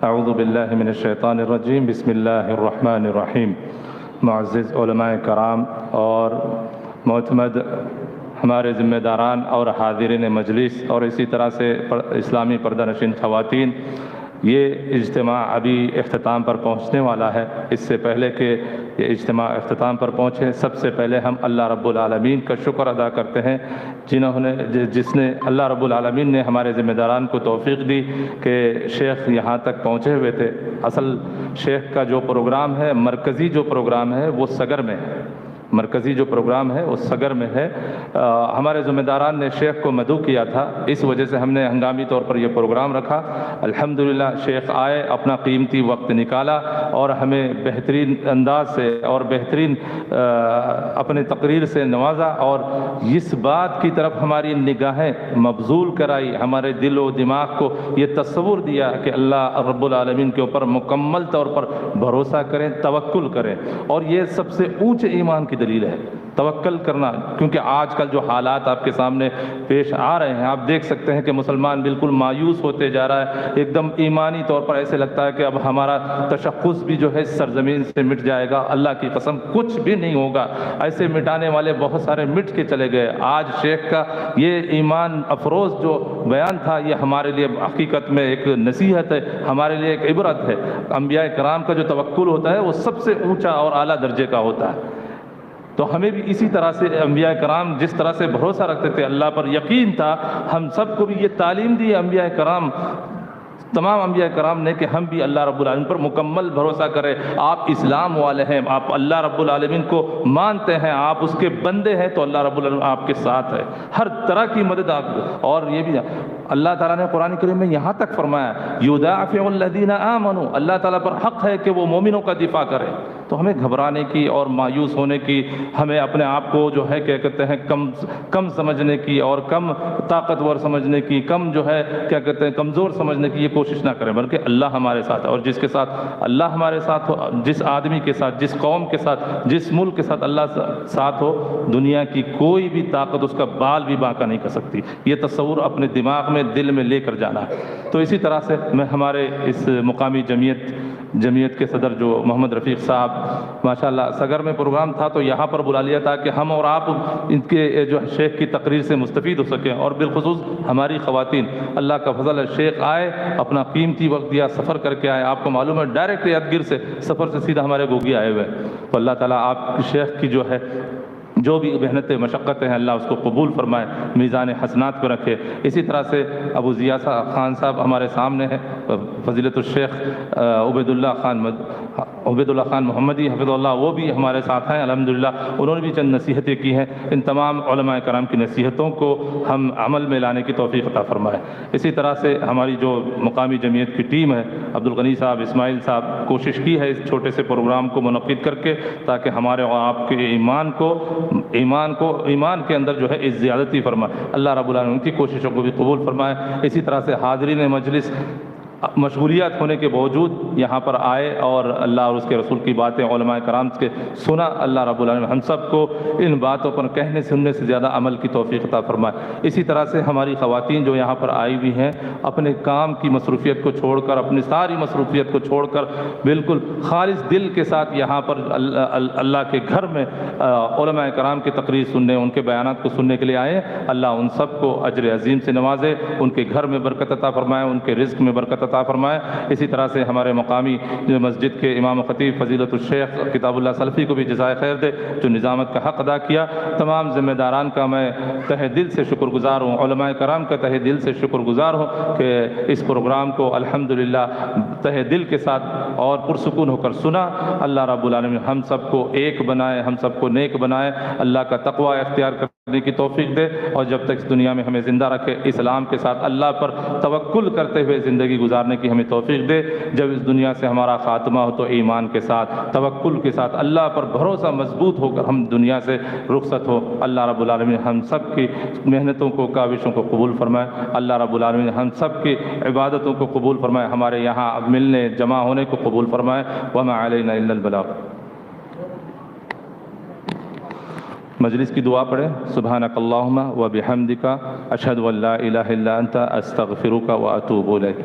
اعوذ باللہ من الشیطان الرجیم، بسم اللہ الرحمن الرحیم۔ معزز علماء کرام اور معتمد ہمارے ذمہ داران اور حاضرین مجلس اور اسی طرح سے اسلامی پردہ نشین خواتین، یہ اجتماع ابھی اختتام پر پہنچنے والا ہے۔ اس سے پہلے کہ یہ اجتماع اختتام پر پہنچے، سب سے پہلے ہم اللہ رب العالمین کا شکر ادا کرتے ہیں جس نے اللہ رب العالمین نے ہمارے ذمہ داران کو توفیق دی کہ شیخ یہاں تک پہنچے ہوئے تھے۔ اصل شیخ کا جو پروگرام ہے، مرکزی جو پروگرام ہے وہ سگر میں ہے، مرکزی جو پروگرام ہے وہ سگر میں ہے۔ ہمارے ذمہ داران نے شیخ کو مدعو کیا تھا، اس وجہ سے ہم نے ہنگامی طور پر یہ پروگرام رکھا۔ الحمدللہ شیخ آئے، اپنا قیمتی وقت نکالا اور ہمیں بہترین انداز سے اور بہترین اپنے تقریر سے نوازا، اور اس بات کی طرف ہماری نگاہیں مبذول کرائی، ہمارے دل و دماغ کو یہ تصور دیا کہ اللہ رب العالمین کے اوپر مکمل طور پر بھروسہ کریں، توکل کریں، اور یہ سب سے اونچے ایمان کی دلیل ہے، توکل کرنا۔ کیونکہ آج کل جو حالات آپ کے سامنے پیش آ رہے ہیں، آپ دیکھ سکتے ہیں کہ مسلمان بالکل مایوس ہوتے جا رہا ہے، ایک دم ایمانی طور پر ایسے لگتا ہے کہ اب ہمارا تشخص بھی جو ہے سرزمین سے مٹ جائے گا، اللہ کی قسم کچھ بھی نہیں ہوگا۔ ایسے مٹانے والے بہت سارے مٹ کے چلے گئے۔ آج شیخ کا یہ ایمان افروز جو بیان تھا، یہ ہمارے لیے حقیقت میں ایک نصیحت ہے، ہمارے لیے ایک عبرت ہے۔ انبیاء کرام کا جو توکل ہوتا ہے وہ سب سے اونچا اور اعلیٰ درجے کا ہوتا ہے۔ تو ہمیں بھی اسی طرح سے انبیاء کرام جس طرح سے بھروسہ رکھتے تھے، اللہ پر یقین تھا، ہم سب کو بھی یہ تعلیم دی انبیاء کرام، تمام انبیاء کرام نے، کہ ہم بھی اللہ رب العالمین پر مکمل بھروسہ کریں۔ آپ اسلام والے ہیں، آپ اللہ رب العالمین کو مانتے ہیں، آپ اس کے بندے ہیں، تو اللہ رب العالمین آپ کے ساتھ ہے، ہر طرح کی مدد آپ کو۔ اور یہ بھی اللہ تعالیٰ نے قرآن کریم میں یہاں تک فرمایا یدافع الذین آمنوا، اللہ تعالیٰ پر حق ہے کہ وہ مومنوں کا دفاع کرے۔ تو ہمیں گھبرانے کی اور مایوس ہونے کی، ہمیں اپنے آپ کو جو ہے کیا کہتے ہیں کم سمجھنے کی اور کم طاقتور سمجھنے کی، کم جو ہے کیا کہتے ہیں کمزور سمجھنے کی یہ کوشش نہ کریں، بلکہ اللہ ہمارے ساتھ ہے۔ اور جس کے ساتھ اللہ ہمارے ساتھ ہو، جس آدمی کے ساتھ، جس قوم کے ساتھ، جس ملک کے ساتھ اللہ ساتھ ہو، دنیا کی کوئی بھی طاقت اس کا بال بھی باقا نہیں کر سکتی۔ یہ تصور اپنے دماغ میں، دل میں لے کر جانا ہے۔ تو اسی طرح سے میں ہمارے اس مقامی جمعیت کے صدر جو محمد رفیق صاحب، ماشاءاللہ سگر میں پروگرام تھا تو یہاں پر بلا لیا تھا کہ ہم اور آپ ان کے جو شیخ کی تقریر سے مستفید ہو سکیں، اور بالخصوص ہماری خواتین۔ اللہ کا فضل ہے، شیخ آئے، اپنا قیمتی وقت دیا، سفر کر کے آئے۔ آپ کو معلوم ہے ڈائریکٹ یادگیر سے سفر سے سیدھا ہمارے گوگی آئے ہوئے۔ تو اللہ تعالیٰ آپ کی شیخ کی جو ہے جو بھی محنتیں مشقتیں ہیں، اللہ اس کو قبول فرمائے، میزان حسنات کو رکھے۔ اسی طرح سے ابو ضیاء خان صاحب ہمارے سامنے ہیں، فضیلت الشیخ عبید اللہ خان محمدی حفظ اللہ، وہ بھی ہمارے ساتھ ہیں الحمدللہ۔ انہوں نے بھی چند نصیحتیں کی ہیں، ان تمام علماء کرام کی نصیحتوں کو ہم عمل میں لانے کی توفیق عطا فرمائے۔ اسی طرح سے ہماری جو مقامی جمعیت کی ٹیم ہے، عبدالغنی صاحب، اسماعیل صاحب، کوشش کی ہے اس چھوٹے سے پروگرام کو منعقد کر کے، تاکہ ہمارے اور آپ کے ایمان کے اندر جو ہے اس زیادتی فرمائے۔ اللہ رب العالمین کی کوششوں کو بھی قبول فرمائے۔ اسی طرح سے حاضرین مجلس مشغولیات ہونے کے باوجود یہاں پر آئے اور اللہ اور اس کے رسول کی باتیں علماء کرام کے سنا۔ اللہ رب العالمین ہم سب کو ان باتوں پر کہنے سننے سے زیادہ عمل کی توفیق عطا فرمائے۔ اسی طرح سے ہماری خواتین جو یہاں پر آئی ہوئی ہیں، اپنے کام کی مصروفیت کو چھوڑ کر، اپنی ساری مصروفیت کو چھوڑ کر بالکل خالص دل کے ساتھ یہاں پر اللہ کے گھر میں علماء کرام کی تقریر سننے، ان کے بیانات کو سننے کے لیے آئے۔ اللہ ان سب کو اجر عظیم سے نوازے، ان کے گھر میں برکت عطا فرمائے، ان کے رزق میں برکت عطا فرمائے۔ اسی طرح سے ہمارے مقامی مسجد کے امام و خطیب فضیلت الشیخ کتاب اللہ سلفی کو بھی جزائے خیر دے، جو نظامت کا حق ادا کیا۔ تمام ذمہ داران کا میں تہہ دل سے شکر گزار ہوں، علماء کرام کا تہہ دل سے شکر گزار ہوں کہ اس پروگرام کو الحمدللہ تہہ دل کے ساتھ اور پرسکون ہو کر سنا۔ اللہ رب العالمین ہم سب کو ایک بنائے، ہم سب کو نیک بنائے، اللہ کا تقوی اختیار کرنے کی توفیق دے، اور جب تک اس دنیا میں ہمیں زندہ رکھے اسلام کے ساتھ اللہ پر توکل کرتے ہوئے زندگی گزارنے کی ہمیں توفیق دے۔ جب اس دنیا سے ہمارا خاتمہ ہو تو ایمان کے ساتھ، توکل کے ساتھ، اللہ پر بھروسہ مضبوط ہو کر ہم دنیا سے رخصت ہو۔ اللہ رب العالمین ہم سب کی محنتوں کو، کاوشوں کو قبول فرمائے۔ اللہ رب العالمین ہم سب کی عبادتوں کو قبول فرمائے، ہمارے یہاں ملنے جمع ہونے کو قبول فرمائے۔ وما علینا الا البلاغ۔ مجلس کی دعا پڑھیں۔ سبحانک اللہم و بحمدک اشہد ان لا الہ الا انت استغفرک و اتوب الیک۔